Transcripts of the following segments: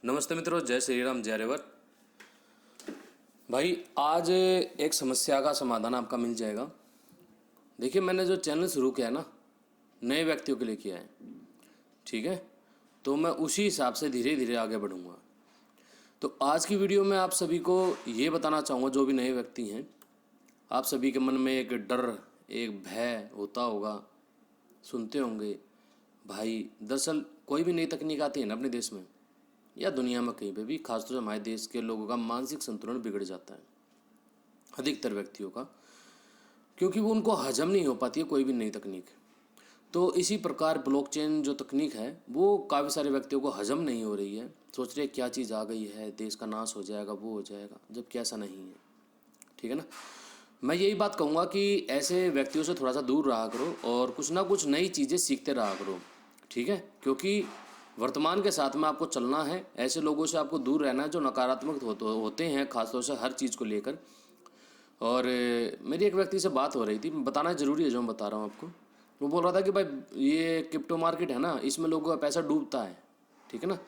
नमस्ते मित्रों, जय श्री राम, जय रेवर। भाई आज एक समस्या का समाधान आपका मिल जाएगा। देखिए, मैंने जो चैनल शुरू किया है ना, नए व्यक्तियों के लिए किया है, ठीक है। तो मैं उसी हिसाब से धीरे धीरे आगे बढ़ूंगा। तो आज की वीडियो में आप सभी को ये बताना चाहूँगा, जो भी नए व्यक्ति हैं, आप सभी के मन में एक डर, एक भय होता होगा, सुनते होंगे। भाई दरअसल कोई भी नई तकनीक आती है ना अपने देश में या दुनिया में कहीं पे भी, खासतौर से हमारे देश के लोगों का मानसिक संतुलन बिगड़ जाता है, अधिकतर व्यक्तियों का, क्योंकि वो उनको हजम नहीं हो पाती है कोई भी नई तकनीक। तो इसी प्रकार ब्लॉकचेन जो तकनीक है वो काफ़ी सारे व्यक्तियों को हजम नहीं हो रही है। सोच रहे क्या चीज़ आ गई है, देश का नाश हो जाएगा, वो हो जाएगा, जबकि ऐसा नहीं है, ठीक है ना। मैं यही बात कहूँगा कि ऐसे व्यक्तियों से थोड़ा सा दूर रहा करो और कुछ ना कुछ नई चीज़ें सीखते रहा करो, ठीक है। क्योंकि वर्तमान के साथ में आपको चलना है, ऐसे लोगों से आपको दूर रहना है जो नकारात्मक होते हैं, खासतौर से हर चीज़ को लेकर। और मेरी एक व्यक्ति से बात हो रही थी, बताना ज़रूरी है जो मैं बता रहा हूँ आपको। वो बोल रहा था कि भाई ये क्रिप्टो मार्केट है ना, इसमें लोगों का पैसा डूबता है, ठीक है ना।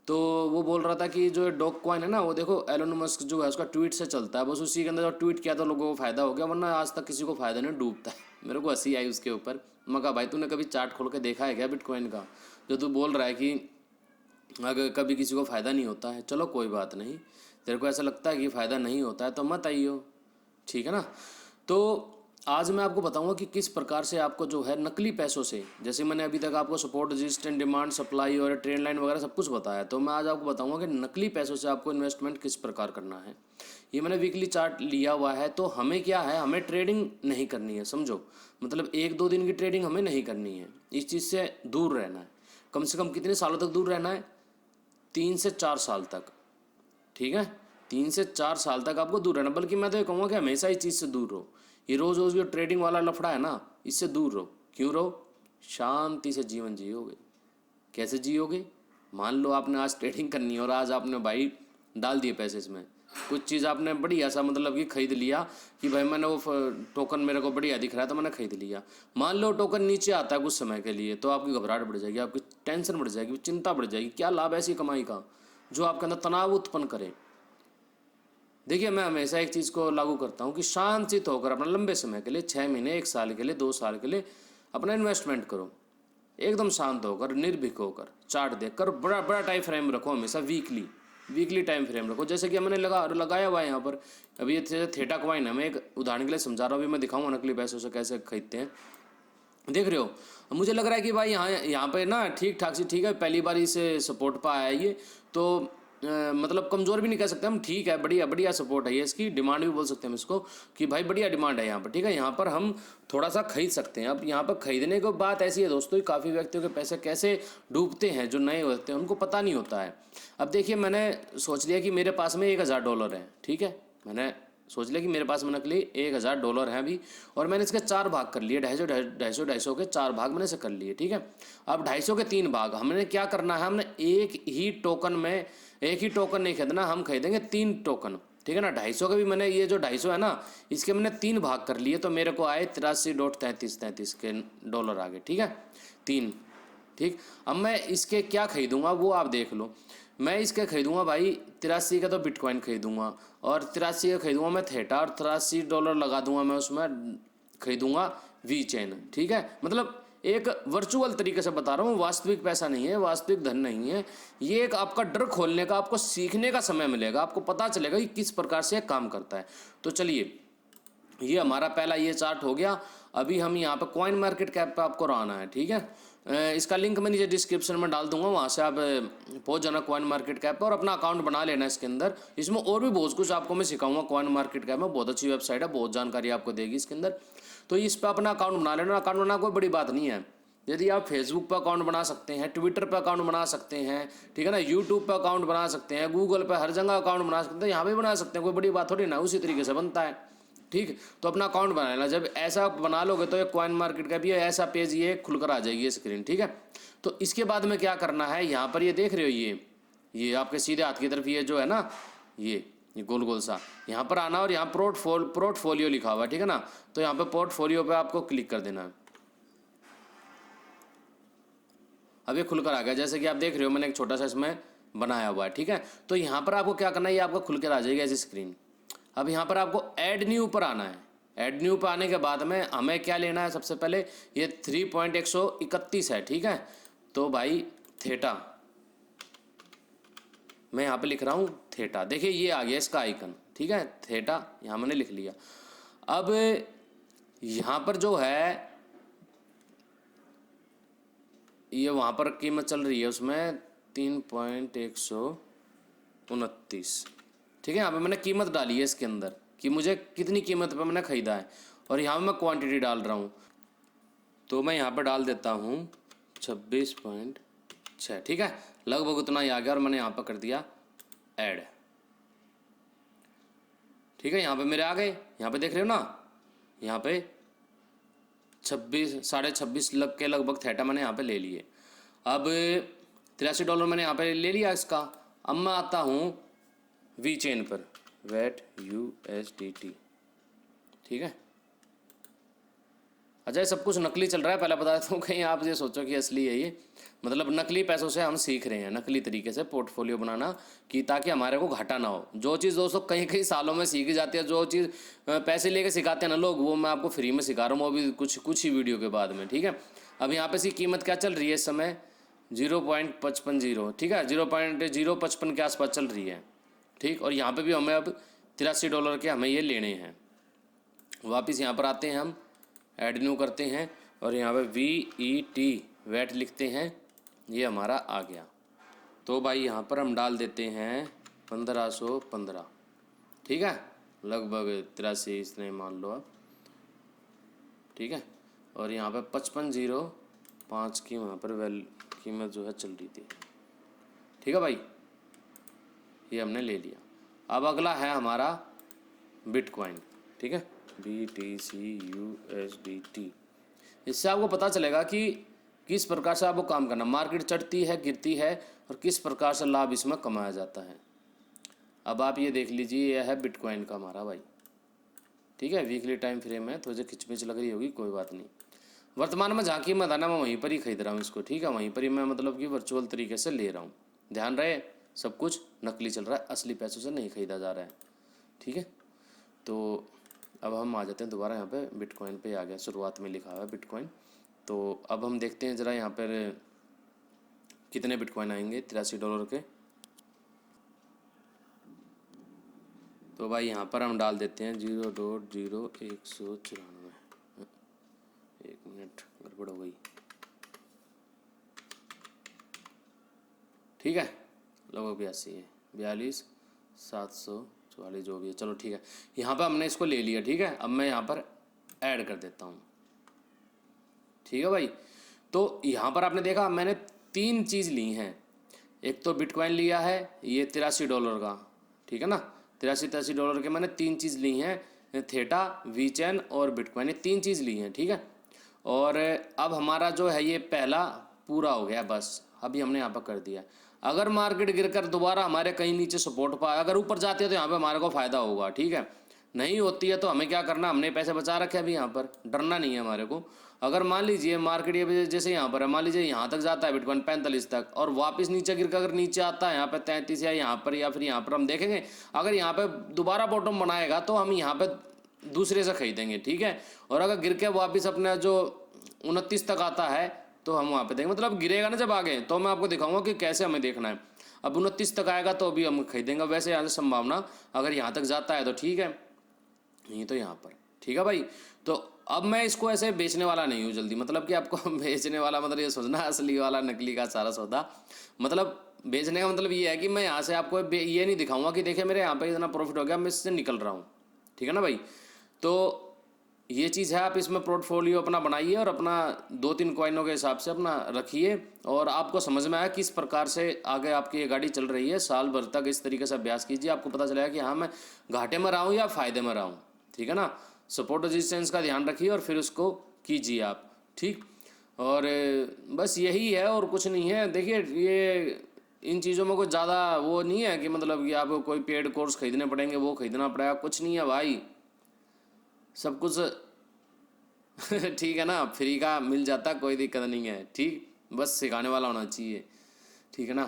तो वो बोल रहा था कि जो डॉग कॉइन है ना, वो देखो एलोन मस्क जो है उसका ट्वीट से चलता है, बस उसी के अंदर जो ट्वीट किया तो लोगों को फ़ायदा हो गया, वरना आज तक किसी को फ़ायदा नहीं, डूबता है। मेरे को हंसी आई उसके ऊपर। मैं कहा भाई तूने कभी चार्ट खोल के देखा है क्या बिटकॉइन का, जो तू बोल रहा है कि अगर कभी किसी को फ़ायदा नहीं होता है। चलो कोई बात नहीं, तेरे को ऐसा लगता है कि फ़ायदा नहीं होता है तो मत आइयो, ठीक है ना। तो आज मैं आपको बताऊंगा कि किस प्रकार से आपको जो है नकली पैसों से, जैसे मैंने अभी तक आपको सपोर्ट, रेजिस्टेंस, डिमांड, सप्लाई और ट्रेंड लाइन वगैरह सब कुछ बताया, तो मैं आज आपको बताऊंगा कि नकली पैसों से आपको इन्वेस्टमेंट किस प्रकार करना है। ये मैंने वीकली चार्ट लिया हुआ है। तो हमें क्या है, हमें ट्रेडिंग नहीं करनी है, समझो। मतलब 1-2 दिन की ट्रेडिंग हमें नहीं करनी है, इस चीज़ से दूर रहना है। कम से कम कितने सालों तक दूर रहना है? 3 से 4 साल तक, ठीक है। 3 से 4 साल तक आपको दूर रहना, बल्कि मैं तो ये कहूँगा कि हमेशा इस चीज़ से दूर रहो। ये रोज़ रोज़ जो ट्रेडिंग वाला लफड़ा है ना, इससे दूर रहो। क्यों रहो? शांति से जीवन जियोगे। कैसे जियोगे? मान लो आपने आज ट्रेडिंग करनी है और आज आपने भाई डाल दिए पैसे इसमें, कुछ चीज़ आपने बढ़िया सा मतलब कि खरीद लिया कि भाई मैंने वो टोकन मेरे को बढ़िया दिख रहा है तो मैंने खरीद लिया। मान लो टोकन नीचे आता है कुछ समय के लिए, तो आपकी घबराहट बढ़ जाएगी, आपकी टेंशन बढ़ जाएगी, चिंता बढ़ जाएगी। क्या लाभ ऐसी कमाई का जो आपके अंदर तनाव उत्पन्न करे? देखिए, मैं हमेशा एक चीज़ को लागू करता हूँ कि शांतित होकर अपना लंबे समय के लिए, 6 महीने, 1 साल के लिए, 2 साल के लिए अपना इन्वेस्टमेंट करो। एकदम शांत होकर, निर्भीक होकर, चार्ट देखकर, बड़ा बड़ा टाइम फ्रेम रखो, हमेशा वीकली टाइम फ्रेम रखो। जैसे कि हमने लगाया हुआ है यहाँ पर। अभी ये थेटा कॉइन है, मैं एक उदाहरण के लिए समझा रहा हूँ। अभी मैं दिखाऊंगा नकली पैसों से कैसे खरीदते हैं। देख रहे हो, मुझे लग रहा है कि भाई यहाँ पे ना ठीक ठाक सी, ठीक है, पहली बार इसे सपोर्ट पर आया है ये, तो मतलब कमज़ोर भी नहीं कह सकते हम, ठीक है, बढ़िया बढ़िया सपोर्ट है ये, इसकी डिमांड भी बोल सकते हैं हम इसको कि भाई बढ़िया डिमांड है यहाँ पर, ठीक है। यहाँ पर हम थोड़ा सा खरीद सकते हैं। अब यहाँ पर खरीदने की बात ऐसी है दोस्तों, काफ़ी व्यक्तियों के पैसे कैसे डूबते हैं, जो नए होते हैं उनको पता नहीं होता है। अब देखिए, मैंने सोच लिया कि मेरे पास में $1000 है, ठीक है। मैंने सोच लिया कि मेरे पास में नकली $1000 हैं अभी, और मैंने इसके 4 भाग कर लिए, 250 के 4 भाग मैंने इसे कर लिए, ठीक है। अब 250 के 3 भाग हमने क्या करना है, हमने एक ही टोकन नहीं खरीदना, हम खरीदेंगे 3 टोकन, ठीक है ना। 250 के भी मैंने, ये जो 250 है ना, इसके मैंने 3 भाग कर लिए, तो मेरे को आए 83.33 के डॉलर आ गए, ठीक है, 3, ठीक। अब मैं इसके क्या खरीदूंगा वो आप देख लो। मैं इसके खरीदूंगा भाई 83 का तो बिटकॉइन खरीदूंगा, और 83 का खरीदूंगा मैं थेटा, और $83 लगा दूंगा मैं उसमें, खरीदूंगा वी चैन, ठीक है। मतलब एक वर्चुअल तरीके से बता रहा हूँ, वास्तविक पैसा नहीं है, वास्तविक धन नहीं है ये। एक आपका डर खोलने का, आपको सीखने का समय मिलेगा, आपको पता चलेगा कि किस प्रकार से काम करता है। तो चलिए, ये हमारा पहला ये चार्ट हो गया। अभी हम यहाँ पे कॉइन मार्केट कैप पे आपको रहना है, ठीक है। इसका लिंक मैं नीचे डिस्क्रिप्शन में डाल दूंगा, वहाँ से आप पहुँच जाना कॉइन मार्केट कैप पर और अपना अकाउंट बना लेना इसके अंदर। इसमें और भी बहुत कुछ आपको मैं सिखाऊंगा। कॉइन मार्केट कैप में बहुत अच्छी वेबसाइट है, बहुत जानकारी आपको देगी इसके अंदर। तो इस पर अपना अकाउंट बना लेना। अकाउंट बनाना कोई बड़ी बात नहीं है। यदि आप फेसबुक पर अकाउंट बना सकते हैं, ट्विटर पर अकाउंट बना सकते हैं, ठीक है ना, यूट्यूब पर अकाउंट बना सकते हैं, गूगल पर, हर जगह अकाउंट बना सकते हैं, यहाँ भी बना सकते हैं, कोई बड़ी बात थोड़ी ना, उसी तरीके से बनता है, ठीक। तो अपना अकाउंट बना लेना। जब ऐसा बना लोगे तो एक कॉइन मार्केट का भी ऐसा पेज ये खुलकर आ जाएगी ये स्क्रीन, ठीक है। तो इसके बाद में क्या करना है, यहाँ पर ये देख रहे हो, ये आपके सीधे हाथ की तरफ ये जो है ना, ये गोल गोल सा, यहाँ पर आना और यहाँ पोर्टफोलियो लिखा हुआ है, ठीक है ना। तो यहाँ पे पोर्टफोलियो पे आपको क्लिक कर देना है। अब ये खुलकर आ गया, जैसे कि आप देख रहे हो, मैंने एक छोटा सा इसमें बनाया हुआ है, ठीक है। तो यहाँ पर आपको क्या करना है, ये आपको खुल कर आ जाएगी ऐसी स्क्रीन। अब यहाँ पर आपको ऐड न्यू पर आना है। ऐड न्यू पर आने के बाद में हमें क्या लेना है, सबसे पहले ये 3.131 है, ठीक है। तो भाई थीटा, मैं यहाँ पे लिख रहा हूँ थीटा, देखिए ये आ गया इसका आइकन, ठीक है, थीटा यहाँ मैंने लिख लिया। अब यहाँ पर जो है ये वहाँ पर कीमत चल रही है उसमें 3.129, ठीक है। यहाँ पे मैंने कीमत डाली है इसके अंदर कि मुझे कितनी कीमत पे मैंने ख़रीदा है, और यहाँ पे मैं क्वांटिटी डाल रहा हूँ। तो मैं यहाँ पर डाल देता हूँ 26.6, ठीक है, लगभग उतना ही आ गया। और मैंने यहाँ पर कर दिया ऐड, ठीक है। यहाँ पे मेरे आ गए, यहाँ पे देख रहे हो ना, यहाँ पे 26 लग के लगभग थीटा मैंने यहाँ पे ले लिए। अब $83 मैंने यहाँ पे ले लिया इसका। अब मैं आता हूँ वी चेन पर, वेट USDT, ठीक है। अच्छा ये सब कुछ नकली चल रहा है, पहले बता देता हूँ, कहीं आप ये सोचो कि असली है ये। मतलब नकली पैसों से हम सीख रहे हैं, नकली तरीके से पोर्टफोलियो बनाना, कि ताकि हमारे को घाटा ना हो। जो चीज़ दोस्तों कई कई सालों में सीखी जाती है, जो चीज़ पैसे लेके सिखाते हैं ना लोग, वो मैं आपको फ्री में सिखा रहा हूँ, वो भी कुछ ही वीडियो के बाद में, ठीक है। अब यहाँ पे इसकी कीमत क्या चल रही है इस समय, 0.550, ठीक है, 0.055 के आसपास चल रही है, ठीक। और यहाँ पर भी हमें अब $83 के हमें ये लेने हैं। वापस यहाँ पर आते हैं, हम ऐड न्यू करते हैं और यहाँ पे VET वेट लिखते हैं, ये हमारा आ गया। तो भाई यहाँ पर हम डाल देते हैं 1515, ठीक है, लगभग 83 इसने मान लो आप, ठीक है। और यहाँ पे 5505 की वहाँ पर कीमत जो है चल रही थी, ठीक है भाई, ये हमने ले लिया। अब अगला है हमारा बिटकॉइन, ठीक है, BTC/USDT। इससे आपको पता चलेगा कि किस प्रकार से आपको काम करना, मार्केट चढ़ती है गिरती है और किस प्रकार से लाभ इसमें कमाया जाता है। अब आप ये देख लीजिए, यह है बिटकॉइन का हमारा भाई, ठीक है। वीकली टाइम फ्रेम है, तो मुझे खिचपिच लग रही होगी, कोई बात नहीं। वर्तमान में जहाँ कीमत आना मैं वहीं पर ही खरीद रहा हूँ इसको, ठीक है, वहीं पर ही मैं मतलब कि वर्चुअल तरीके से ले रहा हूँ। ध्यान रहे सब कुछ नकली चल रहा है, असली पैसों से नहीं खरीदा जा रहा है, ठीक है। तो अब हम आ जाते हैं दोबारा यहाँ पे, बिटकॉइन पे आ गया, शुरुआत में लिखा हुआ है बिटकॉइन। तो अब हम देखते हैं ज़रा यहाँ पर कितने बिटकॉइन आएंगे $83 के। तो भाई यहाँ पर हम डाल देते हैं 0.0194, एक मिनट गड़बड़ हो गई, ठीक है, लगभग 82 है, 42,744 जो भी है, चलो ठीक है। यहाँ पर हमने इसको ले लिया, ठीक है। अब मैं यहाँ पर ऐड कर देता हूँ, ठीक है भाई। तो यहाँ पर आपने देखा मैंने 3 चीज़ ली हैं, एक तो बिटकॉइन लिया है ये $83 का, ठीक है ना, $83 के मैंने 3 चीज़ ली हैं, थीटा, वीचैन और बिटकॉइन, ये 3 चीज़ ली हैं, ठीक है। और अब हमारा जो है ये पहला पूरा हो गया, बस अभी हमने यहाँ पर कर दिया। अगर मार्केट गिरकर दोबारा हमारे कहीं नीचे सपोर्ट पाए, अगर ऊपर जाती है तो यहाँ पे हमारे को फ़ायदा होगा, ठीक है। नहीं होती है तो हमें क्या करना, हमने पैसे बचा रखे अभी, यहाँ पर डरना नहीं है हमारे को। अगर मान लीजिए मार्केट ये जैसे यहाँ पर है, मान लीजिए यहाँ तक जाता है बिटकॉइन 45 तक, और वापस नीचे गिर कर अगर नीचे आता है यहाँ पे 33 या फिर यहाँ पर हम देखेंगे, अगर यहाँ पे दोबारा बॉटम बनाएगा तो हम यहाँ पे दूसरे से खरीदेंगे, ठीक है। और अगर गिर के वापस अपना जो 29 तक आता है तो हम वहाँ पे देखेंगे, मतलब गिरेगा ना जब आगे, तो मैं आपको दिखाऊंगा कि कैसे हमें देखना है। अब 29 तक आएगा तो अभी हम खरीदेंगे, वैसे यहाँ से संभावना अगर यहाँ तक जाता है तो ठीक है, नहीं तो यहाँ पर, ठीक है भाई। तो अब मैं इसको ऐसे बेचने वाला नहीं हूँ जल्दी, मतलब कि आपको बेचने वाला मतलब ये सोचना असली वाला नकली का सारा सौदा, मतलब बेचने का मतलब ये है कि मैं यहाँ से आपको ये नहीं दिखाऊंगा कि देखिए मेरे यहाँ पे इतना प्रॉफिट हो गया, मैं इससे निकल रहा हूँ, ठीक है ना भाई। तो ये चीज़ है, आप इसमें पोर्टफोलियो अपना बनाइए और अपना 2-3 कॉइनों के हिसाब से अपना रखिए, और आपको समझ में आया किस प्रकार से आगे आपकी ये गाड़ी चल रही है। साल भर तक इस तरीके से अभ्यास कीजिए, आपको पता चलेगा कि हाँ मैं घाटे में रहा हूँ या फ़ायदे में रहा हूँ, ठीक है ना। सपोर्ट रेजिस्टेंस का ध्यान रखिए और फिर उसको कीजिए आप, ठीक। और बस यही है और कुछ नहीं है। देखिए ये इन चीज़ों में कुछ ज़्यादा वो नहीं है कि मतलब कि आपको कोई पेड कोर्स खरीदने पड़ेंगे, वो खरीदना पड़ेगा, कुछ नहीं है भाई, सब कुछ ठीक है ना, फ्री का मिल जाता, कोई दिक्कत नहीं है, ठीक, बस सिखाने वाला होना चाहिए, ठीक है ना।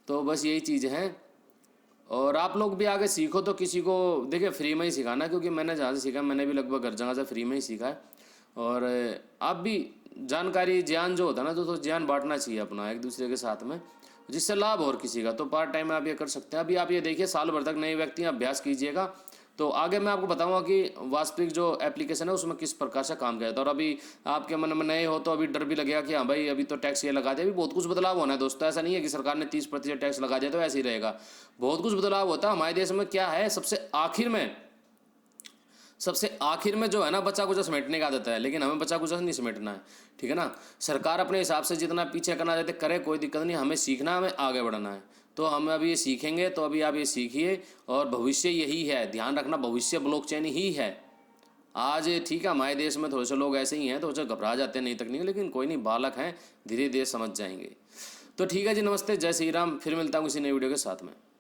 तो बस यही चीज़ है। और आप लोग भी आगे सीखो तो किसी को देखिए फ्री में ही सिखाना, क्योंकि मैंने जहाँ से सीखा मैंने भी लगभग हर जगह से फ्री में ही सीखा है। और आप भी जानकारी ज्ञान जो होता है ना, तो ज्ञान बांटना चाहिए अपना एक दूसरे के साथ में, जिससे लाभ और किसी का। तो पार्ट टाइम में आप ये कर सकते हैं। अभी आप ये देखिए साल भर तक नए व्यक्ति अभ्यास कीजिएगा, तो आगे मैं आपको बताऊंगा कि वास्तविक जो एप्लीकेशन है उसमें किस प्रकार से काम किया जाता है। और अभी आपके मन में नए हो तो अभी डर भी लगेगा कि हाँ भाई अभी तो टैक्स ये लगा दिया। अभी बहुत कुछ बदलाव होना है दोस्तों, ऐसा नहीं है कि सरकार ने 30% टैक्स लगा दिया तो ऐसे ही रहेगा। बहुत कुछ बदलाव होता है हमारे देश में। क्या है, सबसे आखिर में जो है ना, बचा कुचा समेटने का आदत है, लेकिन हमें बचा कुचा नहीं समेटना है, ठीक है ना। सरकार अपने हिसाब से जितना पीछे करना चाहते करे, कोई दिक्कत नहीं, हमें सीखना है, हमें आगे बढ़ना है। तो हम अभी ये सीखेंगे, तो अभी आप ये सीखिए। और भविष्य यही है, ध्यान रखना, भविष्य ब्लॉकचेन ही है। आज ठीक है हमारे देश में थोड़े से लोग ऐसे ही हैं, थोड़े से घबरा जाते हैं नई तकनीक, लेकिन कोई नहीं, बालक हैं, धीरे धीरे समझ जाएंगे। तो ठीक है जी, नमस्ते, जय श्री राम। फिर मिलता हूँ किसी नई वीडियो के साथ में।